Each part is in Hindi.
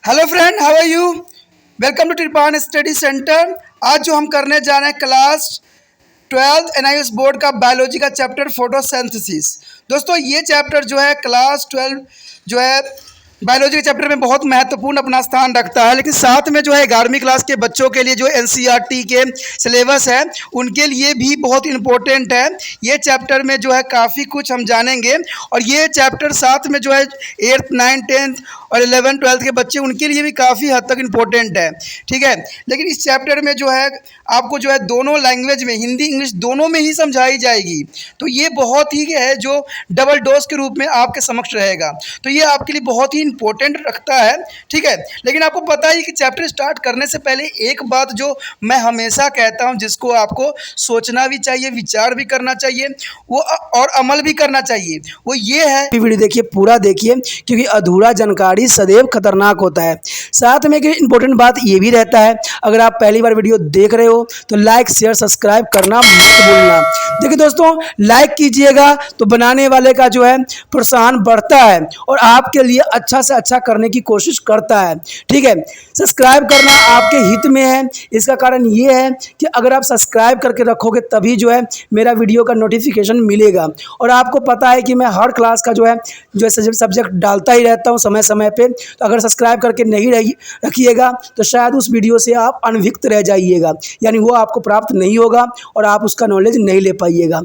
Hello friend, how are you? Welcome to Tripan study centre. आज जो हम करने जा रहे हैं क्लास 12th एनआईएस बोर्ड का बायोलॉजी का चैप्टर फोटोसिंथेसिस। दोस्तों, ये चैप्टर जो है क्लास 12 जो है बायोलॉजी के चैप्टर में बहुत महत्वपूर्ण अपना स्थान रखता है, लेकिन साथ में जो है 11वीं क्लास के बच्चों के लिए जो एनसीईआरटी के सिलेबस है उनके लिए भी बहुत इम्पोर्टेंट है। ये चैप्टर में जो है काफ़ी कुछ हम जानेंगे और ये चैप्टर साथ में जो है 8th 9th 10th और 11th 12th के बच्चे उनके लिए भी काफ़ी हद तक इम्पोर्टेंट है। ठीक है, लेकिन इस चैप्टर में जो है आपको जो है दोनों लैंग्वेज में, हिंदी इंग्लिश दोनों में ही समझाई जाएगी। तो ये बहुत ही है जो डबल डोज के रूप में आपके समक्ष रहेगा, तो ये आपके लिए बहुत ही इम्पोर्टेंट रखता है। ठीक है, लेकिन आपको पता ही कि चैप्टर स्टार्ट करने से पहले एक बात जो मैं हमेशा कहता हूँ, जिसको आपको सोचना भी चाहिए, विचार भी करना चाहिए, वो और अमल भी करना चाहिए, वो ये है। वीडियो देखिए, पूरा देखिए, क्योंकि अधूरा जानकारी सदैव खतरनाक होता है। साथ में एक इम्पोर्टेंट बात ये भी रहता है, अगर आप पहली बार वीडियो देख रहे हो तो लाइक शेयर सब्सक्राइब करना मत भूलना। देखिए दोस्तों, लाइक कीजिएगा तो बनाने वाले का जो है प्रोत्साहन बढ़ता है और आपके लिए अच्छा से अच्छा करने की कोशिश करता है। ठीक है, सब्सक्राइब करना आपके हित में है। इसका कारण ये है कि अगर आप सब्सक्राइब करके रखोगे तभी जो है मेरा वीडियो का नोटिफिकेशन मिलेगा। और आपको पता है कि मैं हर क्लास का जो है सब्जेक्ट डालता ही रहता हूँ समय समय पे। तो अगर सब्सक्राइब करके नहीं रखिएगा तो शायद उस वीडियो से आप अनभिज्ञ रह जाइएगा, यानी वो आपको प्राप्त नहीं होगा और आप उसका नॉलेज नहीं ले पाइएगा।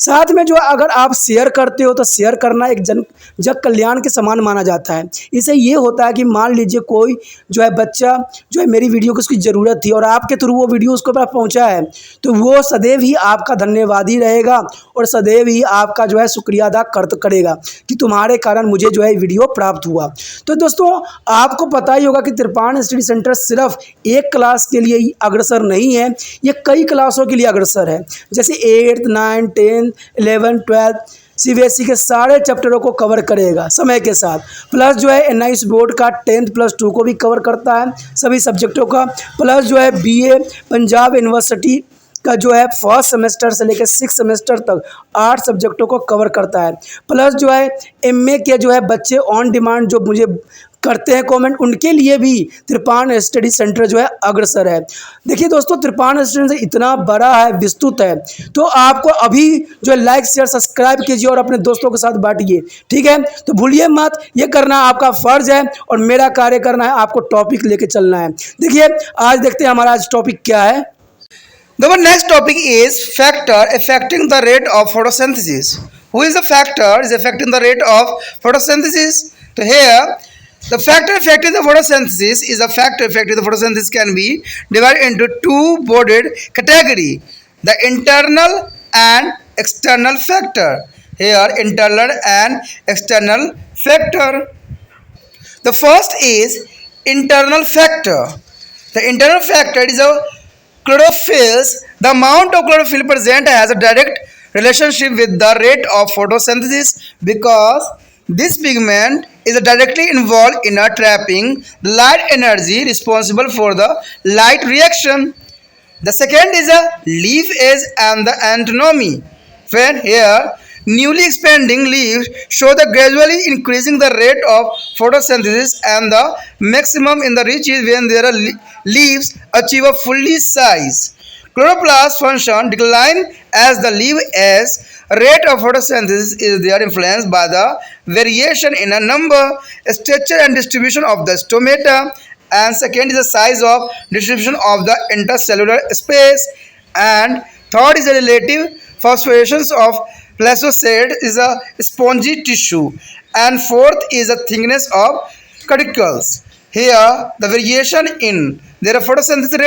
साथ में जो अगर आप शेयर करते हो तो शेयर करना एक जग कल्याण के समान माना जाता है। इससे ये होता है कि मान लीजिए कोई जो है बच्चा जो है मेरी वीडियो की उसकी ज़रूरत थी और आपके थ्रू वो वीडियो उसको पास पहुँचा है, तो वो सदैव ही आपका धन्यवादी रहेगा और सदैव ही आपका जो है शुक्रिया अदा करेगा कि तुम्हारे कारण मुझे जो है वीडियो प्राप्त हुआ। तो दोस्तों, आपको पता ही होगा कि त्रिपान स्टडी सेंटर सिर्फ एक क्लास के लिए ही अग्रसर नहीं है, ये कई क्लासों के लिए अग्रसर है। जैसे 8th 9th 10th 11th 12th CBSE के सारे चैप्टरों को कवर करेगा समय के साथ। प्लस जो है एनआईएस बोर्ड का 10th+2 को भी कवर करता है, सभी सब्जेक्टों का। प्लस जो है बीए पंजाब यूनिवर्सिटी का जो है फर्स्ट सेमेस्टर से लेकर 6th सेमेस्टर तक 8 सब्जेक्टों को कवर करता है। प्लस जो है एमए के जो है बच्चे ऑन डिमांड जो मुझे करते हैं कमेंट, उनके लिए भी त्रिपान स्टडी सेंटर जो है अग्रसर है। देखिए दोस्तों, त्रिपान स्टडी सेंटर इतना बड़ा है, विस्तृत है, तो आपको अभी जो है लाइक शेयर सब्सक्राइब कीजिए और अपने दोस्तों के साथ बांटिए। ठीक है, तो भूलिए मत, ये करना आपका फर्ज है और मेरा कार्य करना है आपको टॉपिक लेके चलना है। देखिए, आज देखते हैं हमारा आज टॉपिक क्या है। The next topic is factor affecting the rate of photosynthesis. Who is the factor is affecting the rate of photosynthesis? So here, the factor affecting the photosynthesis is a factor affecting the photosynthesis can be divided into two broad category: the internal and external factor. Here, internal and external factor. The first is internal factor. The internal factor is a chlorophylls. The amount of chlorophyll present has a direct relationship with the rate of photosynthesis because this pigment is directly involved in trapping the light energy responsible for the light reaction. The second is a leaf age and the anatomy. When here, newly expanding leaves show the gradually increasing the rate of photosynthesis, and the maximum in the reaches when their leaves achieve a fully size. Chloroplast function decline as the leaf age. Rate of photosynthesis is there influenced by the variation in a number, structure and distribution of the stomata, and second is the size of distribution of the intercellular space, and third is the relative phosphorylation of plasmacyte is a spongy tissue, and fourth is the thickness of cuticles. Here, the variation in their photosynthesis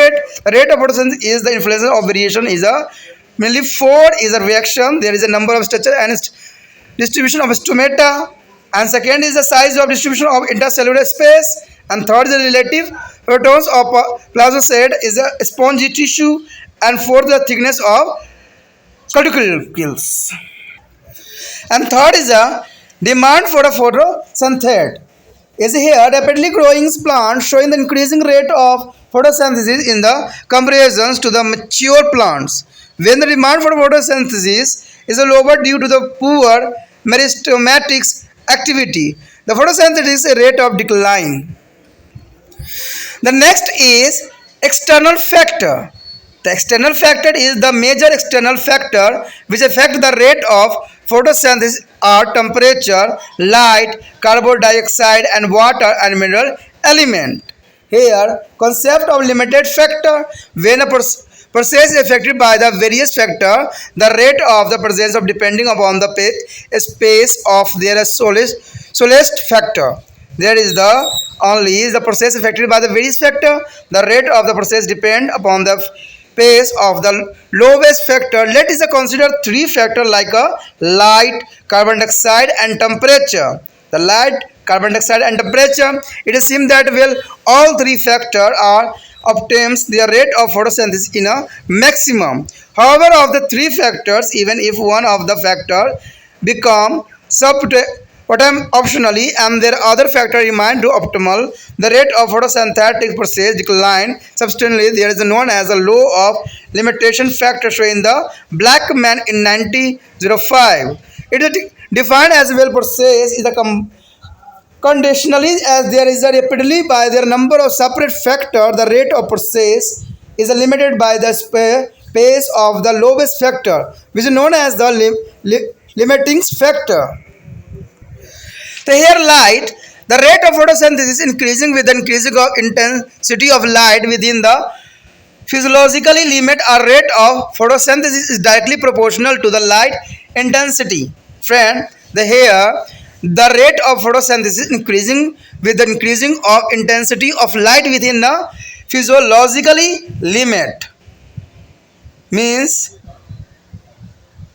rate of photosynthesis is the influence of variation is a mainly 4 is a reaction. There is a number of structure and distribution of stomata, and second is the size of distribution of intercellular space, and third is the relative protons of plasmacyte is a spongy tissue, and fourth the thickness of cuticles, and third is a demand for a photosynthate. Is here rapidly growing plant showing the increasing rate of photosynthesis in the comparisons to the mature plants. When the demand for photosynthesis is lower due to the poor meristematic activity, the photosynthesis rate of decline. The next is external factor. The external factor is the major external factor which affect the rate of photosynthesis are temperature, light, carbon dioxide and water and mineral element. Here, concept of limited factor. When a process is affected by the various factor, the rate of the presence of depending upon the space of their solest factor. There is the only is the process affected by the various factor. The rate of the process depend upon the pace of the lowest factor. Let us consider three factors like a light, carbon dioxide and temperature. The light, carbon dioxide and temperature, it is seen that will all three factors are obtains their rate of photosynthesis in a maximum. However, of the three factors, even if one of the factor become optionally and their other factor remain to optimal, the rate of photosynthetic process decline substantially. There is known as a law of limitation factor shown in the Blackman in 1905. It is defined as well process is a conditionally as there is a rapidly by their number of separate factor. The rate of process is limited by the pace of the lowest factor, which is known as the limiting factor. So here light, the rate of photosynthesis increasing with the increasing of intensity of light within the physiologically limit or rate of photosynthesis is directly proportional to the light intensity. Friend, the rate of photosynthesis increasing with the increasing of intensity of light within the physiologically limit means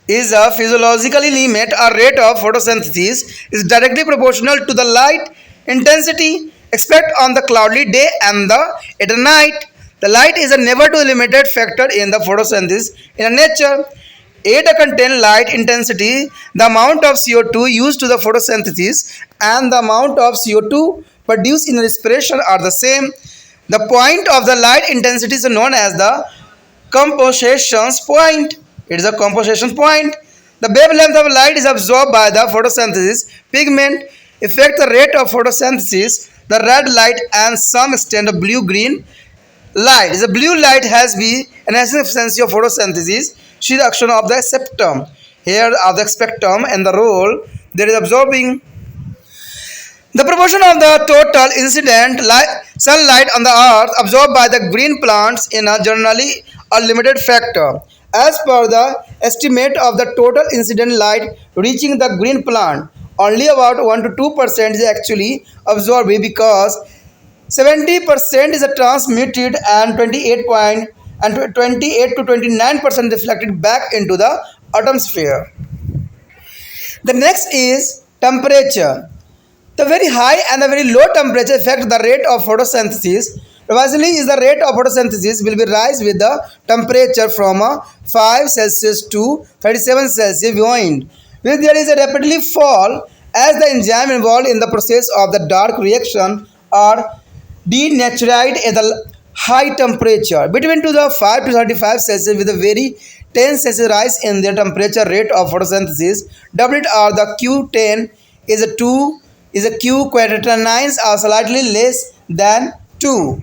is a physiologically limit or rate of photosynthesis is directly proportional to the light intensity expect on the cloudy day and at night. The light is a never to limited factor in the photosynthesis in nature. At a contain light intensity, the amount of CO2 used to the photosynthesis and the amount of CO2 produced in respiration are the same. The point of the light intensity is known as the composition point. It is a composition point. The wavelength of light is absorbed by the photosynthesis pigment. Affect the rate of photosynthesis. The red light and some extent of blue-green light. The blue light has been enhancing efficiency of photosynthesis. See the action of the spectrum. Here of the spectrum and the role there is absorbing. The proportion of the total incident sunlight on the earth absorbed by the green plants in a generally a limited factor. As per the estimate of the total incident light reaching the green plant, only about 1 to 2% is actually absorbed because 70% is transmitted and 28 to 29% reflected back into the atmosphere. The next is temperature. The very high and the very low temperature affect the rate of photosynthesis. Precisely is the rate of photosynthesis will be rise with the temperature from 5 Celsius to 37 Celsius beyond, which there is a rapidly fall as the enzyme involved in the process of the dark reaction are denatured at the high temperature between to the 5 to 35 Celsius with a very 10 Celsius rise in the temperature rate of photosynthesis. Doublet or the Q10 is a 2 is a Q quaternions are slightly less than 2.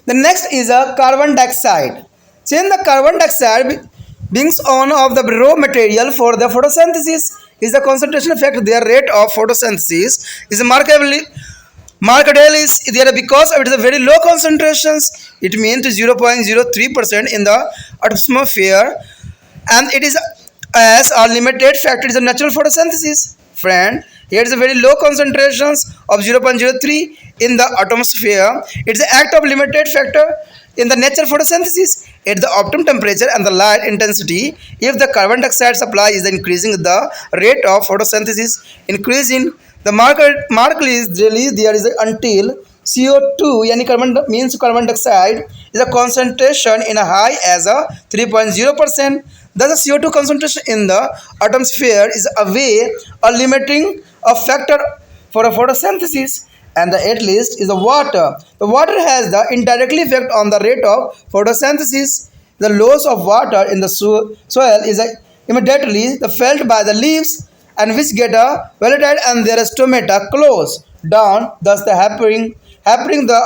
The next is a carbon dioxide. Since the carbon dioxide brings on of the raw material for the photosynthesis is the concentration effect their rate of photosynthesis is markedly is there because it is a very low concentrations. It means 0.03% in the atmosphere and it is as a limited factor is a natural photosynthesis. Friend, here is a very low concentrations of 0.03 in the atmosphere. It is the act of limited factor in the natural photosynthesis at the optimum temperature and the light intensity. If the carbon dioxide supply is increasing, the rate of photosynthesis increasing. The marker is really there is until CO2 yani carbon means carbon dioxide is a concentration in a high as a 3.0%. Thus the CO2 concentration in the atmosphere is away a limiting a factor for a photosynthesis and the at least is the water. The water has the indirectly effect on the rate of photosynthesis. The loss of water in the soil is immediately felt by the leaves and which get volatile and their stomata close down, thus the happening the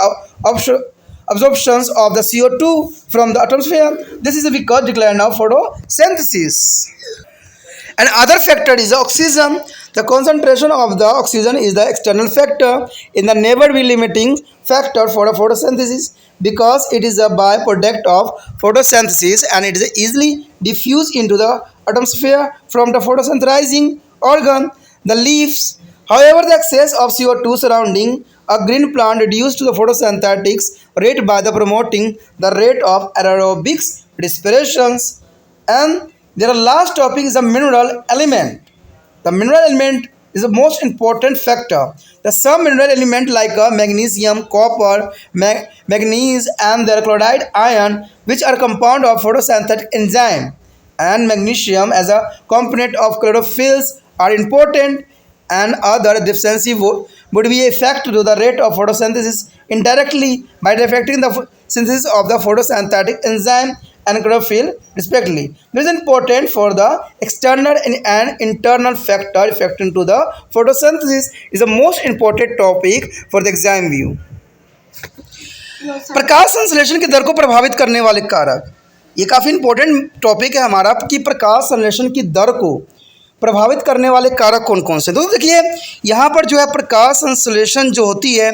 absorptions of the CO2 from the atmosphere. This is because decline of photosynthesis. And other factor is the oxygen. The concentration of the oxygen is the external factor in the never be limiting factor for the photosynthesis because it is a byproduct of photosynthesis and it is easily diffused into the atmosphere from the photosynthesizing organ, the leaves. However, the excess of CO2 surrounding a green plant reduced to the photosynthetics rate by the promoting the rate of aerobics respirations. And their last topic is a mineral element. The mineral element is the most important factor. The some mineral element like magnesium, copper, manganese, and the chloride iron, which are compound of photosynthetic enzyme, and magnesium as a component of chlorophylls are important, and other deficiency would be effect to the rate of photosynthesis indirectly by affecting the synthesis of the photosynthetic enzyme and chlorophyll respectively. This is important for the external and internal factor affecting to the photosynthesis is the most important topic for the exam view. प्रकाश संश्लेषण की दर को प्रभावित करने वाले कारक, ये काफ़ी इंपॉर्टेंट टॉपिक है हमारा कि प्रकाश संश्लेषण की दर को प्रभावित करने वाले कारक कौन कौन से। तो देखिए यहाँ पर जो है प्रकाश संश्लेषण जो होती है,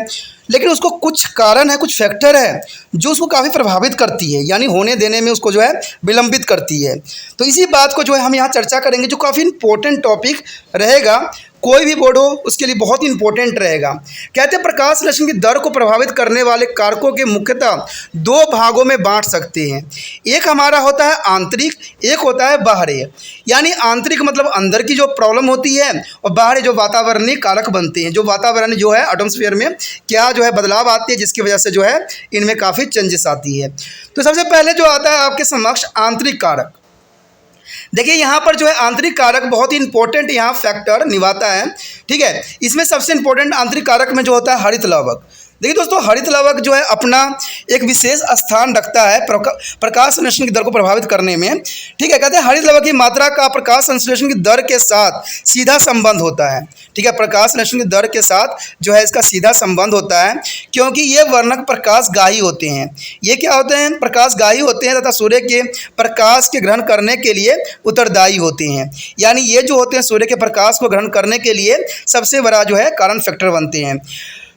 लेकिन उसको कुछ कारण है, कुछ फैक्टर है जो उसको काफ़ी प्रभावित करती है, यानी होने देने में उसको जो है विलंबित करती है। तो इसी बात को जो है हम यहाँ चर्चा करेंगे, जो काफ़ी इंपॉर्टेंट टॉपिक रहेगा, कोई भी बोर्ड हो उसके लिए बहुत ही इंपॉर्टेंट रहेगा। कहते हैं प्रकाश संश्लेषण की दर को प्रभावित करने वाले कारकों के मुख्यतः दो भागों में बांट सकते हैं। एक हमारा होता है आंतरिक, एक होता है बाहरी। यानी आंतरिक मतलब अंदर की जो प्रॉब्लम होती है, और बाहरी जो वातावरणीय कारक बनते हैं, जो वातावरण जो है एटमॉस्फेयर में क्या जो है बदलाव आती है, जिसकी वजह से जो है इनमें काफ़ी चेंजेस आती है। तो सबसे पहले जो आता है आपके समक्ष आंतरिक कारक। देखिए यहाँ पर जो है आंतरिक कारक बहुत ही इंपॉर्टेंट यहाँ फैक्टर निभाता है। ठीक है, इसमें सबसे इंपॉर्टेंट आंतरिक कारक में जो होता है हरित लवक। देखिए दोस्तों, हरित लवक जो है अपना एक विशेष स्थान रखता है प्रकाश संश्लेषण की दर को प्रभावित करने में। ठीक है, कहते हैं हरित लवक की मात्रा का प्रकाश संश्लेषण की दर के साथ सीधा संबंध होता है। ठीक है, प्रकाश संश्लेषण की दर के साथ जो है इसका सीधा संबंध होता है, क्योंकि ये वर्णक प्रकाशगाही होते हैं। ये क्या होते हैं? प्रकाशगाही होते हैं तथा सूर्य के प्रकाश के ग्रहण करने के लिए उत्तरदायी होते हैं। यानी ये जो होते हैं सूर्य के प्रकाश को ग्रहण करने के लिए सबसे बड़ा जो है कारण फैक्टर बनते हैं।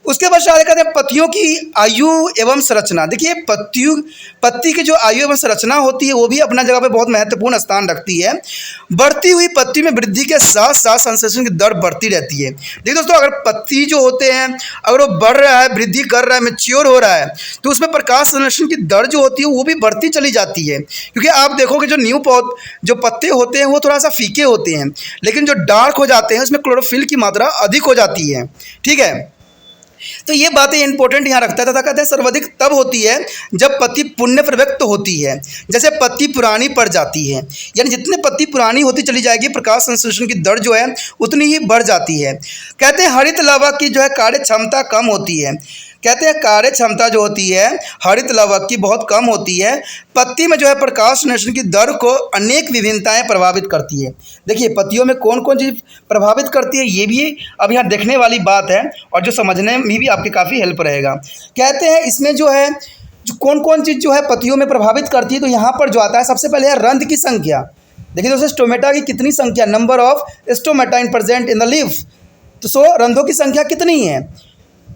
उसके पश्चात कहते हैं पत्तियों की आयु एवं संरचना। देखिए पत्ती की जो आयु एवं संरचना होती है वो भी अपना जगह पे बहुत महत्वपूर्ण स्थान रखती है। बढ़ती हुई पत्ती में वृद्धि के साथ साथ संश्लेषण की दर बढ़ती रहती है। देखिए दोस्तों, अगर पत्ती जो होते हैं अगर वो बढ़ रहा है, वृद्धि कर रहा है, मैच्योर हो रहा है, तो उसमें प्रकाश संश्लेषण की दर जो होती है वो भी बढ़ती चली जाती है। क्योंकि आप देखोगे जो पत्ते होते हैं वो थोड़ा सा फीके होते हैं, लेकिन जो डार्क हो जाते हैं उसमें क्लोरोफिल की मात्रा अधिक हो जाती है। ठीक है, तो ये बातें इंपॉर्टेंट यहाँ रखता है। तथा कहते हैं सर्वाधिक तब होती है जब पत्ती पुण्य प्रवृत्त होती है, जैसे पत्ती पुरानी पड़ जाती है। यानी जितने पत्ती पुरानी होती चली जाएगी प्रकाश संश्लेषण की दर जो है उतनी ही बढ़ जाती है। कहते हैं हरित लवक की जो है कार्य क्षमता कम होती है। कहते हैं कार्य क्षमता जो होती है हरित लवक की बहुत कम होती है। पत्ती में जो है प्रकाश संश्लेषण की दर को अनेक विभिन्नताएं प्रभावित करती है। देखिए पत्तियों में कौन कौन चीज़ प्रभावित करती है ये भी अब यहाँ देखने वाली बात है, और जो समझने में भी आपकी काफ़ी हेल्प रहेगा। कहते हैं इसमें जो है जो कौन कौन चीज़ जो है पत्तियों में प्रभावित करती है, तो यहाँ पर जो आता है सबसे पहले है रंध्र की संख्या। देखिए दोस्तों, स्टोमेटा की कितनी संख्या, number of stomata in present in the leaf, तो रंध्रों की संख्या कितनी है,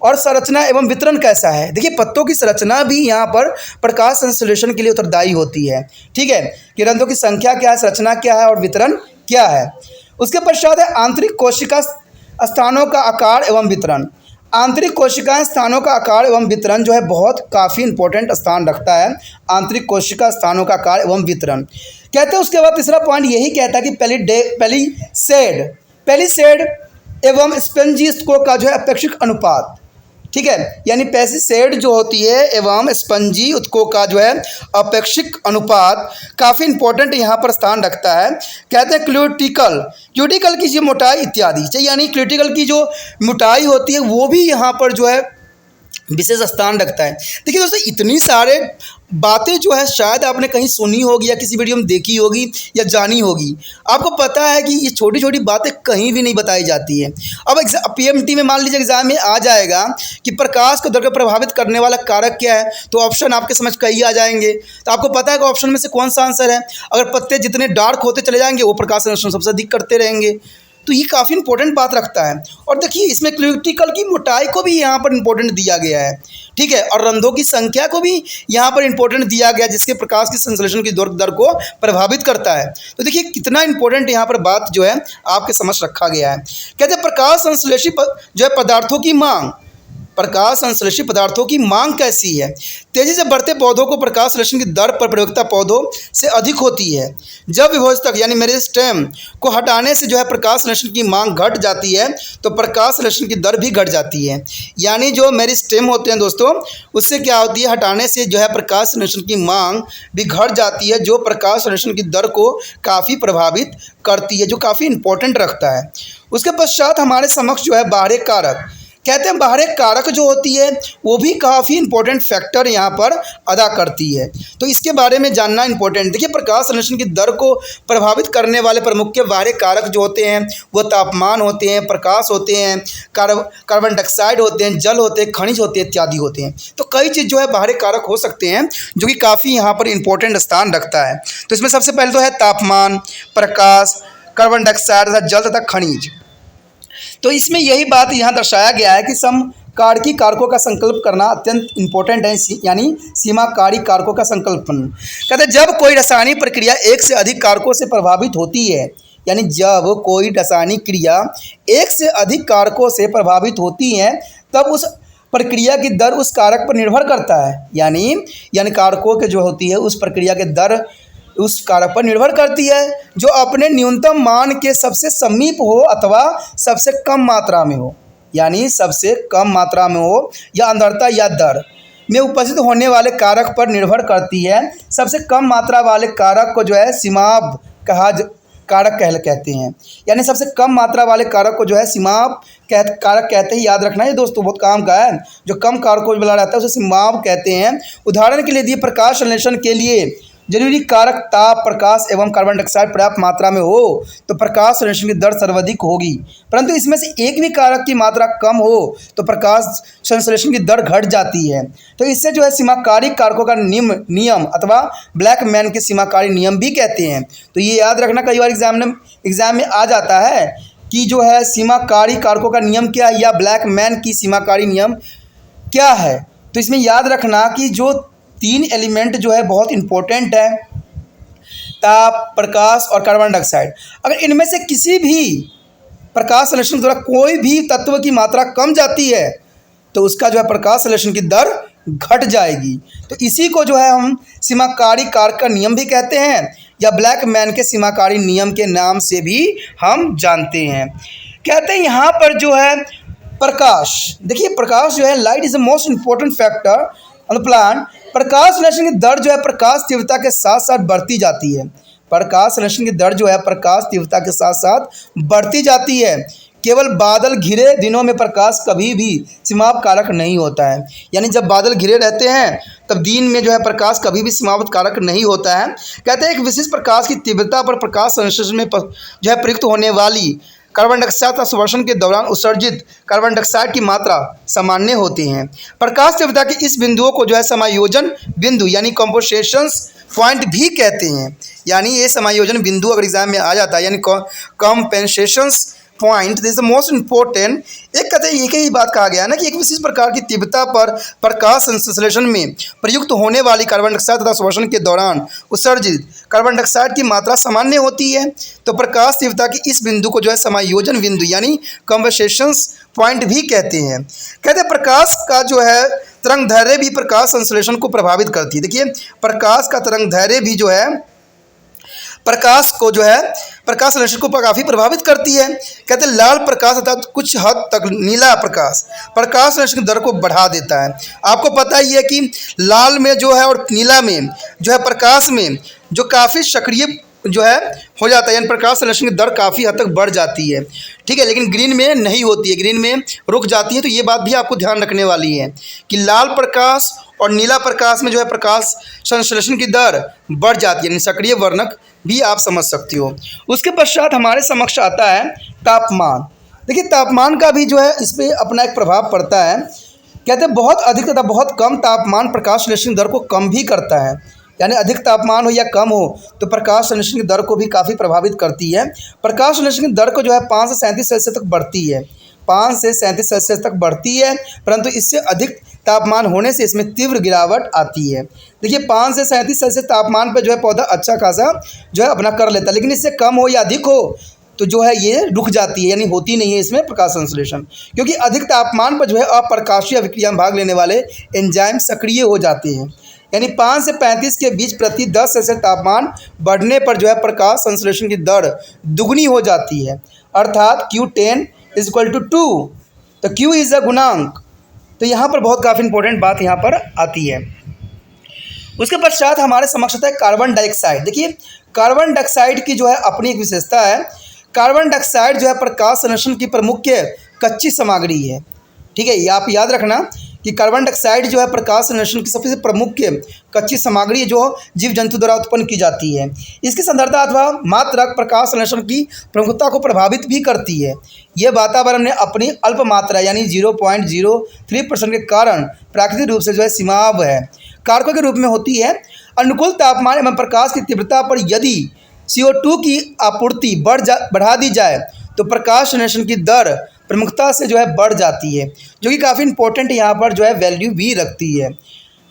और संरचना एवं वितरण कैसा है। देखिए पत्तों की संरचना भी यहाँ पर प्रकाश संश्लेषण के लिए उत्तरदायी होती है। ठीक है, कि रंध्रों की संख्या क्या है, संरचना क्या है और वितरण क्या है। उसके पश्चात है आंतरिक कोशिका स्थानों का आकार एवं वितरण। आंतरिक कोशिका स्थानों का आकार एवं वितरण जो है बहुत काफ़ी इंपॉर्टेंट स्थान रखता है। आंतरिक कोशिका स्थानों का आकार एवं वितरण कहते हैं। उसके बाद तीसरा पॉइंट यही कहता है कि पेलिसेड एवं स्पंजिस्को का जो है अपेक्षिक अनुपात। ठीक है, यानी पेलिसेड जो होती है एवं स्पंजी उत्कों का जो है अपेक्षिक अनुपात काफ़ी इंपॉर्टेंट यहाँ पर स्थान रखता है। कहते हैं क्यूटिकल की जो मोटाई इत्यादि, यानी क्यूटिकल की जो मोटाई होती है वो भी यहाँ पर जो है विशेष स्थान रखता है। देखिए दोस्तों, इतनी सारे बातें जो है शायद आपने कहीं सुनी होगी या किसी वीडियो में देखी होगी या जानी होगी। आपको पता है कि ये छोटी छोटी बातें कहीं भी नहीं बताई जाती है। अब पीएमटी में मान लीजिए एग्जाम में आ जाएगा कि प्रकाश को दर को प्रभावित करने वाला कारक क्या है, तो ऑप्शन आपके समझ कई आ जाएंगे। तो आपको पता है कि ऑप्शन में से कौन सा आंसर है। अगर पत्ते जितने डार्क होते चले जाएंगे वो प्रकाश संश्लेषण सबसे अधिक करते रहेंगे। तो ये काफ़ी इंपॉर्टेंट बात रखता है। और देखिए इसमें क्रिटिकल की मोटाई को भी यहाँ पर इंपॉर्टेंट दिया गया है, ठीक है, और रंध्रों की संख्या को भी यहाँ पर इंपॉर्टेंट दिया गया जिसके प्रकाश की संश्लेषण की दर को प्रभावित करता है। तो देखिए कितना इंपॉर्टेंट यहाँ पर बात जो है आपके समझ रखा गया है। कहते हैं प्रकाश संश्लेषी जो है पदार्थों की मांग, प्रकाश संश्लेषी पदार्थों की मांग कैसी है। तेजी से बढ़ते पौधों को प्रकाश संश्लेषण की दर पर प्रयोक्ता पौधों से अधिक होती है। जब विभोजक यानी मेरिस्टेम को हटाने से जो है प्रकाश संश्लेषण की मांग घट जाती है तो प्रकाश संश्लेषण की दर भी घट जाती है। यानी जो मेरिस्टेम होते हैं दोस्तों, उससे क्या होती है, हटाने से जो है प्रकाश संश्लेषण की मांग भी घट जाती है, जो प्रकाश संश्लेषण की दर को काफ़ी प्रभावित करती है, जो काफ़ी इंपॉर्टेंट रखता है। उसके पश्चात हमारे समक्ष जो है बाहरी कारक, कहते हैं बाहरी कारक जो होती है वो भी काफ़ी इंपॉर्टेंट फैक्टर यहाँ पर अदा करती है। तो इसके बारे में जानना इंपॉर्टेंट। देखिए प्रकाश संश्लेषण की दर को प्रभावित करने वाले प्रमुख बाहरी कारक जो होते हैं वो तापमान होते हैं, प्रकाश होते हैं, कार्बन डाइऑक्साइड होते हैं, जल होते हैं, खनिज होते हैं, इत्यादि होते हैं। तो कई चीज़ जो है बाहरी कारक हो सकते हैं जो कि काफ़ी यहाँ पर इंपॉर्टेंट स्थान रखता है। तो इसमें सबसे पहले तो है तापमान, प्रकाश, कार्बन डाइऑक्साइड तथा जल तथा खनिज। तो इसमें यही बात यहाँ दर्शाया गया है कि समकारकी कारकों का संकल्प करना अत्यंत इंपॉर्टेंट है, यानी सीमाकारी कारकों का संकल्पन। कहते हैं जब कोई रासायनिक प्रक्रिया एक से अधिक कारकों से प्रभावित होती है, यानी जब कोई रासायनिक क्रिया एक से अधिक कारकों से प्रभावित होती है तब उस प्रक्रिया की दर उस कारक पर निर्भर करता है। यानी कारकों के जो होती है उस प्रक्रिया के दर उस कारक पर निर्भर करती है जो अपने न्यूनतम मान के सबसे समीप हो अथवा सबसे कम मात्रा में हो, यानी सबसे कम मात्रा में हो या अंदरता या दर में उपस्थित होने वाले कारक पर निर्भर करती है। सबसे कम मात्रा वाले कारक को जो है सीमाप कारक कहते हैं, यानी सबसे कम मात्रा वाले कारक को जो है सीमाप कारक कहते हैं। याद रखना है दोस्तों, बहुत काम का है। जो कम कारकों वाला रहता है उसे सीमाप कहते हैं। उदाहरण के लिए दिए प्रकाश संश्लेषण के लिए जरूरी कारक ताप, प्रकाश एवं कार्बन डाइऑक्साइड पर्याप्त मात्रा में हो तो प्रकाश संश्लेषण की दर सर्वाधिक होगी, परंतु इसमें से एक भी कारक की मात्रा कम हो तो प्रकाश संश्लेषण की दर घट जाती है। तो इससे जो है सीमाकारी कारकों का नियम अथवा ब्लैकमैन के सीमाकारी नियम भी कहते हैं। तो ये याद रखना, कई बार एग्जाम में आ जाता है कि जो है सीमाकारी कारकों का नियम क्या है या ब्लैकमैन की सीमाकारी नियम क्या है। तो इसमें याद रखना कि जो 3 एलिमेंट जो है बहुत इंपॉर्टेंट है, ताप, प्रकाश और कार्बन डाइऑक्साइड। अगर इनमें से किसी भी प्रकाश संश्लेषण द्वारा कोई भी तत्व की मात्रा कम जाती है तो उसका जो है प्रकाश संश्लेषण की दर घट जाएगी। तो इसी को जो है हम सीमाकारी कारक का नियम भी कहते हैं या ब्लैकमैन के सीमाकारी नियम के नाम से भी हम जानते हैं। कहते हैं यहाँ पर जो है प्रकाश, देखिए प्रकाश जो है light is the most important factor on the plant. प्रकाश संश्लेषण की दर जो है प्रकाश तीव्रता के साथ साथ बढ़ती जाती है। प्रकाश संश्लेषण की दर जो है प्रकाश तीव्रता के साथ साथ बढ़ती जाती है। केवल बादल घिरे दिनों में प्रकाश कभी भी सीमाप कारक नहीं होता है, यानी जब बादल घिरे रहते हैं तब दिन में जो है प्रकाश कभी भी सीमावत कारक नहीं होता है। कहते हैं एक विशेष प्रकाश की तीव्रता पर प्रकाश संश्लेषण में जो है प्रयुक्त होने वाली कार्बन डाइऑक्साइड का श्वसन के दौरान उत्सर्जित कार्बन डाइऑक्साइड की मात्रा सामान्य होती है। प्रकाश तीव्रता के इस बिंदुओं को जो है समायोजन बिंदु यानी कंपोसेशन पॉइंट भी कहते हैं। यानी ये समायोजन बिंदु अगर एग्जाम में आ जाता है यानी compensation point, this the most important. एक कहते हैं एक ही बात कहा गया ना कि एक विशेष प्रकार की तीव्रता पर प्रकाश संश्लेषण में प्रयुक्त होने वाली कार्बन डाइऑक्साइड तथा श्वसन के दौरान उत्सर्जित कार्बन डाइऑक्साइड की मात्रा सामान्य होती है। तो प्रकाश तीव्रता की इस बिंदु को जो है समायोजन बिंदु यानी कंपेंसेशन पॉइंट भी कहते हैं। कहते हैं प्रकाश का जो है तरंग दैर्घ्य भी प्रकाश संश्लेषण को प्रभावित करती है। देखिए प्रकाश का तरंग दैर्घ्य भी जो है प्रकाश को जो है प्रकाश संश्लेषण को काफ़ी प्रभावित करती है। कहते हैं लाल प्रकाश अर्थात कुछ हद तक नीला प्रकाश प्रकाश संश्लेषण दर को बढ़ा देता है। आपको पता ही है कि लाल में जो है और नीला में जो है प्रकाश में जो काफ़ी सक्रिय जो है हो जाता है, यानी प्रकाश संश्लेषण की दर काफ़ी हद तक बढ़ जाती है। ठीक है, लेकिन ग्रीन में नहीं होती है, ग्रीन में रुक जाती है। तो ये बात भी आपको ध्यान रखने वाली है कि लाल प्रकाश और नीला प्रकाश में जो है प्रकाश संश्लेषण की दर बढ़ जाती है, यानी सक्रिय वर्णक भी आप समझ सकती हो। उसके पश्चात हमारे समक्ष आता है तापमान। देखिए तापमान का भी जो है इस पर अपना एक प्रभाव पड़ता है। कहते हैं बहुत अधिक तथा बहुत कम तापमान प्रकाश संश्लेषण दर को कम भी करता है, यानी अधिक तापमान हो या कम हो तो प्रकाश संश्लेषण की दर को भी काफ़ी प्रभावित करती है। प्रकाश संश्लेषण की दर को जो है 5 से 37 सेल्सियस तक बढ़ती है, 5 से 37 सेल्सियस तक बढ़ती है, परंतु इससे अधिक तापमान होने से इसमें तीव्र गिरावट आती है। देखिए 5 से 37 सेल्सियस तापमान पर जो है पौधा अच्छा खासा जो है अपना कर लेता है, लेकिन इससे कम हो या अधिक हो तो जो है ये रुक जाती है, यानी होती नहीं है इसमें प्रकाश संश्लेषण, क्योंकि अधिक तापमान पर जो है अप्रकाशीय अभिक्रिया में भाग लेने वाले एंजाइम सक्रिय हो जाते हैं। यानी 5 से 35 के बीच प्रति 10 सेल्सियस तापमान बढ़ने पर जो है प्रकाश संश्लेषण की दर दुगनी हो जाती है, अर्थात Q10 = 2। तो Q इज़ अ गुणांक। तो यहाँ पर बहुत काफ़ी इंपॉर्टेंट बात यहाँ पर आती है। उसके पश्चात हमारे समक्ष आता है कार्बन डाइऑक्साइड। देखिए कार्बन डाइऑक्साइड की जो है अपनी एक विशेषता है। कार्बन डाइऑक्साइड जो है प्रकाश संश्लेषण की प्रमुख कच्ची सामग्री है। ठीक है, ये आप याद रखना कि कार्बन डाइऑक्साइड जो है प्रकाश संश्लेषण की सबसे प्रमुख कच्ची सामग्री जो जीव जंतु द्वारा उत्पन्न की जाती है। इसकी सांद्रता अथवा मात्रा प्रकाश संश्लेषण की प्रमुखता को प्रभावित भी करती है। यह वातावरण में अपनी अल्प मात्रा यानी 0.03% के कारण प्राकृतिक रूप से जो है सीमाव है कारकों के रूप में होती है। अनुकूल तापमान एवं प्रकाश की तीव्रता पर यदि CO2 की आपूर्ति बढ़ा दी जाए तो प्रकाश संश्लेषण की दर प्रमुखता से जो है बढ़ जाती है, जो कि काफ़ी इंपॉर्टेंट यहाँ पर जो है वैल्यू भी रखती है।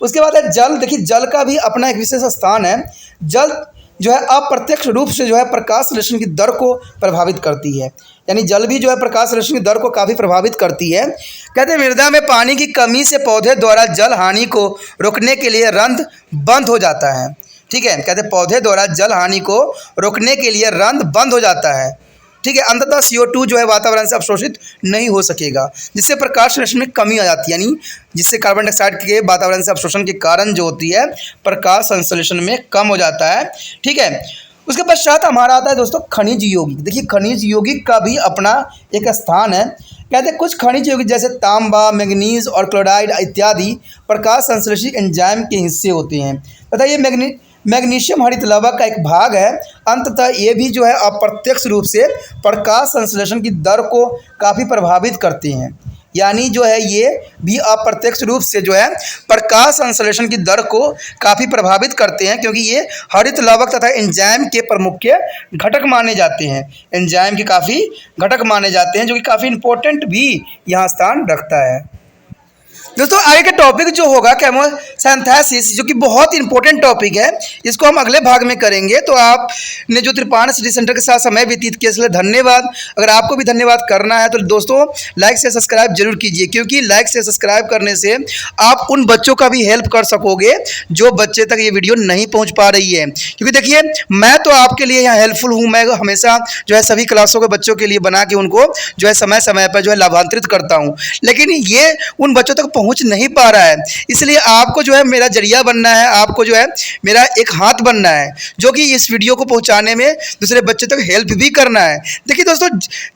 उसके बाद है जल। देखिए जल का भी अपना एक विशेष स्थान है। जल जो है अप्रत्यक्ष रूप से जो है प्रकाश संश्लेषण की दर को प्रभावित करती है, यानी जल भी जो है प्रकाश संश्लेषण की दर को काफ़ी प्रभावित करती है। कहते हैं मृदा में पानी की कमी से पौधे द्वारा जल हानि को रोकने के लिए रंध्र बंद हो जाता है। ठीक है, कहते हैं पौधे द्वारा जल हानि को रोकने के लिए रंध्र बंद हो जाता है। ठीक है, अंततः CO2 जो है वातावरण से अवशोषित नहीं हो सकेगा, जिससे प्रकाश संश्लेषण में कमी आ जाती है, यानी जिससे कार्बन डाइऑक्साइड के वातावरण से अवशोषण के कारण जो होती है प्रकाश संश्लेषण में कम हो जाता है। ठीक है, उसके पश्चात हमारा आता है दोस्तों खनिज यौगिक। देखिए खनिज यौगिक का भी अपना एक स्थान है। कहते हैं कुछ खनिज यौगिक जैसे तांबा, मैंगनीज और क्लोराइड इत्यादि प्रकाश संश्लेषी एंजाइम के हिस्से होते हैं तथा ये मैग्नीशियम हरित लवक का एक भाग है। अंततः ये भी जो है अप्रत्यक्ष रूप से प्रकाश संश्लेषण की दर को काफ़ी प्रभावित करते हैं, यानी जो है ये भी अप्रत्यक्ष रूप से जो है प्रकाश संश्लेषण की दर को काफ़ी प्रभावित करते हैं, क्योंकि ये हरित लवक तथा एंजाइम के प्रमुख घटक माने जाते हैं। एंजाइम के काफ़ी घटक माने जाते हैं, जो कि काफ़ी इंपॉर्टेंट भी यहाँ स्थान रखता है। दोस्तों आगे का टॉपिक जो होगा केमोसिंथेसिस, जो कि बहुत इंपॉर्टेंट टॉपिक है, इसको हम अगले भाग में करेंगे। तो आपने जो त्रिपाण स्टडी सेंटर के साथ समय व्यतीत किया इसलिए धन्यवाद। अगर आपको भी धन्यवाद करना है तो दोस्तों लाइक से सब्सक्राइब जरूर कीजिए, क्योंकि लाइक से सब्सक्राइब करने से आप उन बच्चों का भी हेल्प कर सकोगे जो बच्चे तक ये वीडियो नहीं पहुँच पा रही है। क्योंकि देखिए मैं तो आपके लिए यहाँ हेल्पफुल हूँ, मैं हमेशा जो है सभी क्लासों के बच्चों के लिए बना के उनको जो है समय समय पर जो है लाभांतरित करता हूँ, लेकिन ये उन बच्चों तक पहुंच नहीं पा रहा है। इसलिए आपको जो है मेरा जरिया बनना है, आपको जो है मेरा एक हाथ बनना है, जो कि इस वीडियो को पहुंचाने में दूसरे बच्चों तक हेल्प भी करना है। देखिए दोस्तों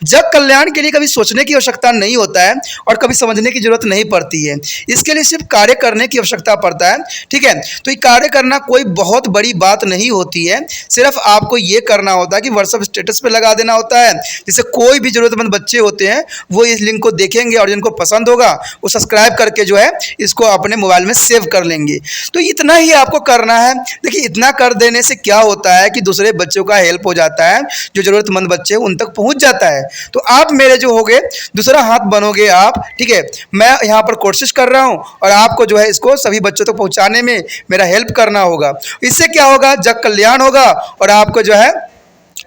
जग कल्याण के लिए कभी सोचने की आवश्यकता नहीं होता है और कभी समझने की जरूरत नहीं पड़ती है, इसके लिए सिर्फ कार्य करने की आवश्यकता पड़ता है। ठीक है, तो ये कार्य करना कोई बहुत बड़ी बात नहीं होती है, सिर्फ आपको ये करना होता है कि व्हाट्सएप स्टेटस पे लगा देना होता है, जिससे कोई भी जरूरतमंद बच्चे होते हैं वो इस लिंक को देखेंगे और जिनको पसंद होगा वो सब्सक्राइब करके जो है इसको अपने मोबाइल में सेव कर लेंगे। तो इतना ही आपको करना है। देखिए इतना कर देने से क्या होता है कि दूसरे बच्चों का हेल्प हो जाता है, जो ज़रूरतमंद बच्चे उन तक पहुंच जाता है। तो आप मेरे जो होगे दूसरा हाथ बनोगे आप। ठीक है, मैं यहाँ पर कोशिश कर रहा हूँ और आपको जो है इसको सभी बच्चों तक पहुँचाने में मेरा हेल्प करना होगा। इससे क्या होगा, जग कल्याण होगा और आपको जो है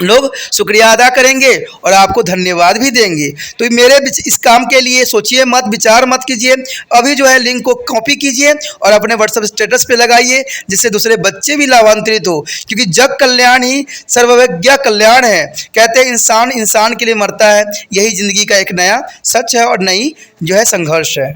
लोग शुक्रिया अदा करेंगे और आपको धन्यवाद भी देंगे। तो मेरे इस काम के लिए सोचिए मत, विचार मत कीजिए, अभी जो है लिंक को कॉपी कीजिए और अपने व्हाट्सएप स्टेटस पे लगाइए, जिससे दूसरे बच्चे भी लाभान्वित हो, क्योंकि जग कल्याण ही सर्वज्ञ कल्याण है। कहते हैं इंसान इंसान के लिए मरता है, यही जिंदगी का एक नया सच है और नई जो है संघर्ष है।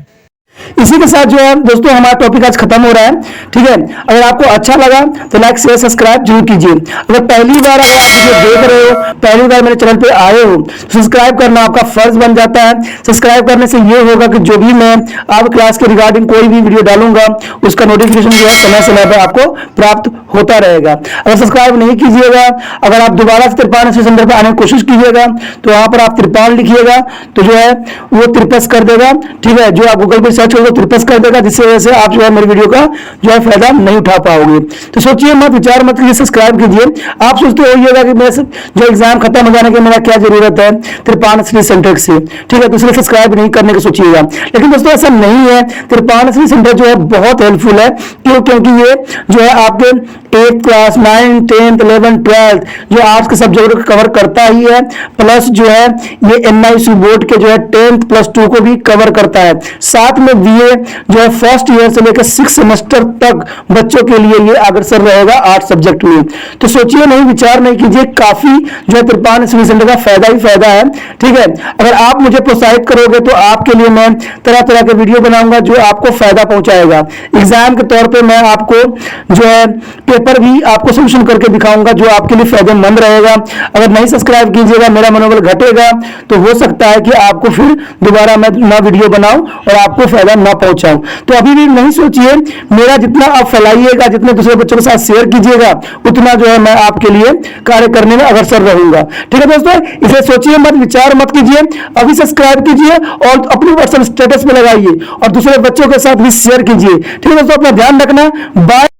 इसी के साथ जो है दोस्तों हमारा टॉपिक आज खत्म हो रहा है। ठीक है, अगर आपको अच्छा लगा तो लाइक शेयर सब्सक्राइब जरूर कीजिए। अगर पहली बार अगर आप वीडियो देख रहे हो, पहली बार मेरे चैनल पे आए हो, तो सब्सक्राइब करना आपका फर्ज बन जाता है। सब्सक्राइब करने से ये होगा कि जो भी मैं आप क्लास के रिगार्डिंग कोई भी वीडियो डालूंगा उसका नोटिफिकेशन जो है समय समय पर आपको प्राप्त होता रहेगा। अगर सब्सक्राइब नहीं कीजिएगा, अगर आप दोबारा से तिरपान सेंटर पर आने की कोशिश कीजिएगा तो वहां पर आप तिरपान लिखिएगा तो जो है वो तिरपस कर देगा। ठीक है, जो आप गूगल पर सर्च करोगे तिरपस कर देगा, जिससे वजह से आप जो है मेरी वीडियो का जो है फायदा नहीं उठा पाओगे। तो सोचिए मत, विचार मत कीजिए, सब्सक्राइब कीजिए। आप सोचते होइएगा कि मेरे जो एग्जाम खत्म हो जाने के मेरा क्या जरूरत है तिरपान सेंटर से। ठीक है, तो इसलिए सब्सक्राइब नहीं करने का सोचिएगा, लेकिन दोस्तों ऐसा नहीं है। तिरपान सेंटर जो है बहुत हेल्पफुल है। क्यों? क्योंकि ये जो है आपके 8th class 9th 10th 11th 12th जो आर्ट्स के सब्जेक्ट को कवर करता ही है, प्लस जो है ये NIC बोर्ड के जो है 10th प्लस 2 को भी कवर करता है। साथ में BA जो है फर्स्ट ईयर से लेकर 6 सेमेस्टर तक बच्चों के लिए ये अग्रसर रहेगा आर्ट्स सब्जेक्ट में। तो सोचिए नहीं, विचार नहीं कीजिए, काफी जो है तिरपान सेंटर का फायदा ही फायदा है। ठीक है, अगर आप मुझे प्रोत्साहित करोगे तो आपके लिए मैं तरह तरह के वीडियो बनाऊंगा जो आपको फायदा पहुंचाएगा। एग्जाम के तौर पे मैं आपको जो है पेपर भी आपको सोल्यूशन करके दिखाऊंगा जो आपके लिए फायदेमंद रहेगा। अगर नहीं सब्सक्राइब कीजिएगा, मेरा मनोबल घटेगा, तो हो सकता है कि आपको फिर दोबारा मैं ना वीडियो बनाऊं और आपको फायदा ना पहुंचाऊं। तो अभी भी नहीं सोचिए, मेरा जितना आप फैलाइएगा, जितने दूसरे बच्चों के साथ शेयर कीजिएगा, उतना जो है मैं आपके लिए कार्य करने में अग्रसर रहूंगा। ठीक है दोस्तों, इसे सोचिए मत, विचार मत कीजिए, अभी सब्सक्राइब कीजिए और अपनी व्हाट्सएप स्टेटस पे लगाइए और दूसरे बच्चों के साथ भी शेयर कीजिए। ठीक है दोस्तों, अपना ध्यान रखना। बाय।